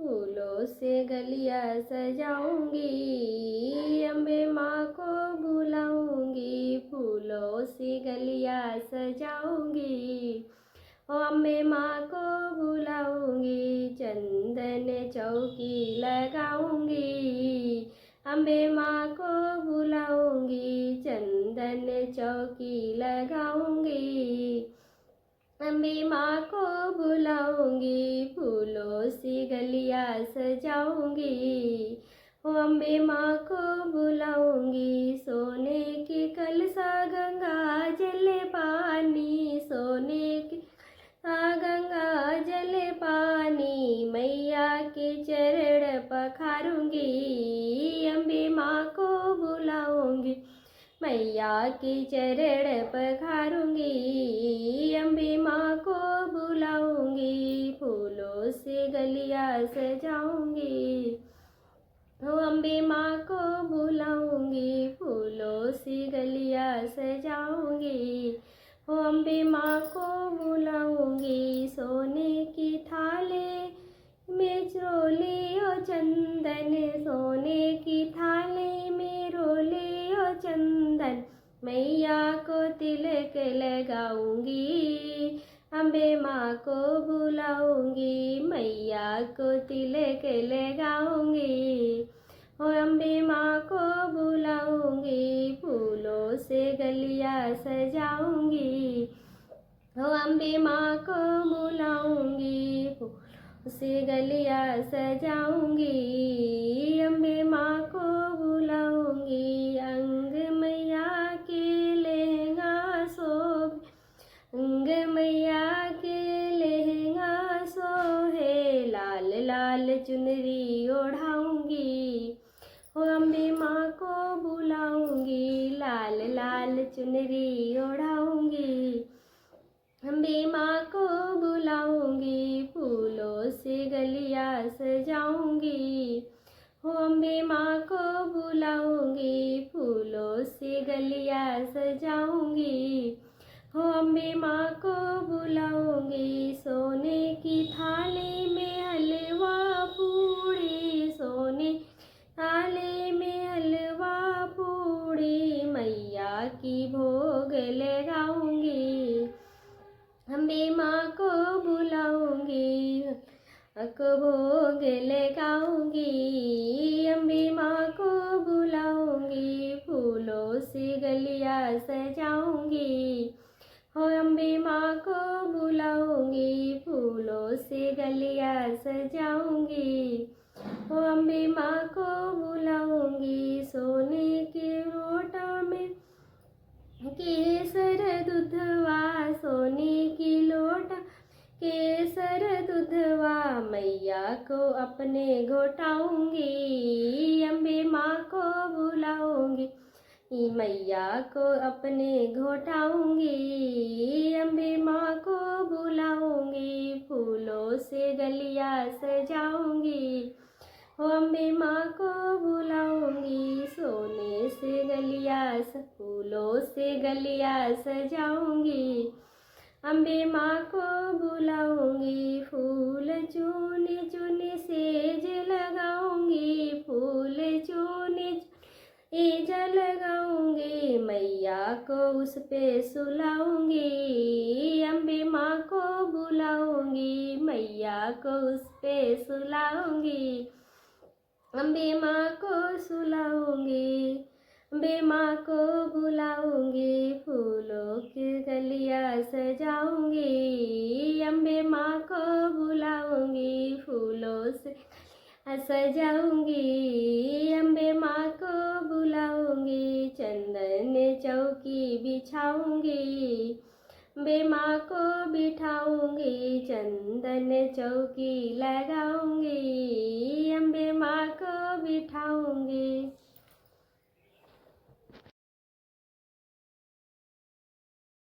फूलों से गलियां सजाऊंगी, अम्बे माँ को बुलाऊंगी, फूलों से गलियां सजाऊंगी। ओ अम्बे माँ को बुलाऊंगी, चंदन चौकी लगाऊंगी, अम्बे माँ को बुलाऊंगी, चंदन चौकी लगाऊंगी। अम्बे माँ को बुलाऊंगी, फूलों से गलियां सजाऊंगी। ओ अम्बे माँ को बुलाऊंगी, सोने की कलसा गंगा जल पानी, सोने की गंगा जल पानी, मैया के चरण पखारूंगी, अम्बे माँ को बुलाऊंगी, मैया के चरण पखारूंगी, अम्बे माँ को बुलाऊंगी, फूलों से गलियां सजाऊंगी। ओ अम्बे माँ को बुलाऊंगी, फूलों से गलियां सजाऊंगी। ओ अम्बे माँ को बुलाऊंगी, सोने की थाली में रोले ओ चंदन, सोने की थाली में रोले ओ चंदन, मैया को तिलक लगाऊंगी, अम्बे माँ को बुलाऊंगी, मैया को तिलक लगाऊंगी। ओ अम्बे माँ को बुलाऊंगी, फूलों से गलियां सजाऊंगी। ओ अम्बे माँ को बुलाऊंगी, फूलों से गलियां सजाऊंगी, अम्बे माँ को बुलाऊंगी। अंग मैया के लहंगा शोभे, अंग मैया के लहंगा सोहे, लाल लाल चुनरी ओढ़ाऊंगी। ओ अम्बे माँ को बुलाऊंगी, लाल लाल चुनरी ओढ़ाऊंगी, अम्बे माँ को बुलाऊंगी, फूलों से गलियां सजाऊंगी। ओ अम्बे माँ को बुलाऊंगी, फूलों से गलियां सजाऊंगी। ओ अम्बे माँ को बुलाऊंगी, सोने की थाली में हलवा पूड़ी, सोने थाली में हलवा पूड़ी, मैया की भोग लगाऊंगी, अम्बे माँ को बुलाऊंगी, को भोग लगाऊंगी, अम्बे माँ को बुलाऊंगी, फूलों से गलियां सजाऊंगी। ओ अम्बे माँ को बुलाऊंगी, फूलों से गलियां सजाऊंगी। ओ अम्बे माँ को बुलाऊंगी, सोने के लोटा में केसर दूधवा, सोने की लोटा केसर दूधवा, मैया को अपने घोटाऊंगी, अम्बे माँ को बुलाऊंगी, मैया को अपने घोटाऊंगी, अम्बे माँ को बुलाऊंगी, फूलों से गलियां सजाऊंगी। ओ अम्बे माँ को बुलाऊंगी, सोने से गलियां फूलों से गलियां सजाऊंगी, अम्बे माँ को बुलाऊंगी, फूल चुनी चुनी सेज लगाऊंगी, फूल चुनी सेज लगाऊंगी, मैया को उस पे सुलाऊंगी, अम्बे माँ को बुलाऊंगी, मैया को उस पे सुलाऊंगी, अम्बे माँ को सुलाऊंगी, अम्बे माँ को बुलाऊंगी, फूलों की गलियां सजाऊंगी, अम्बे माँ को बुलाऊंगी, फूलों से सजाऊंगी, अम्बे माँ को बुलाऊंगी, चंदन चौकी बिछाऊंगी, अम्बे माँ को बिठाऊंगी, चंदन चौकी लगाऊंगी, अम्बे माँ को बिठाऊंगी।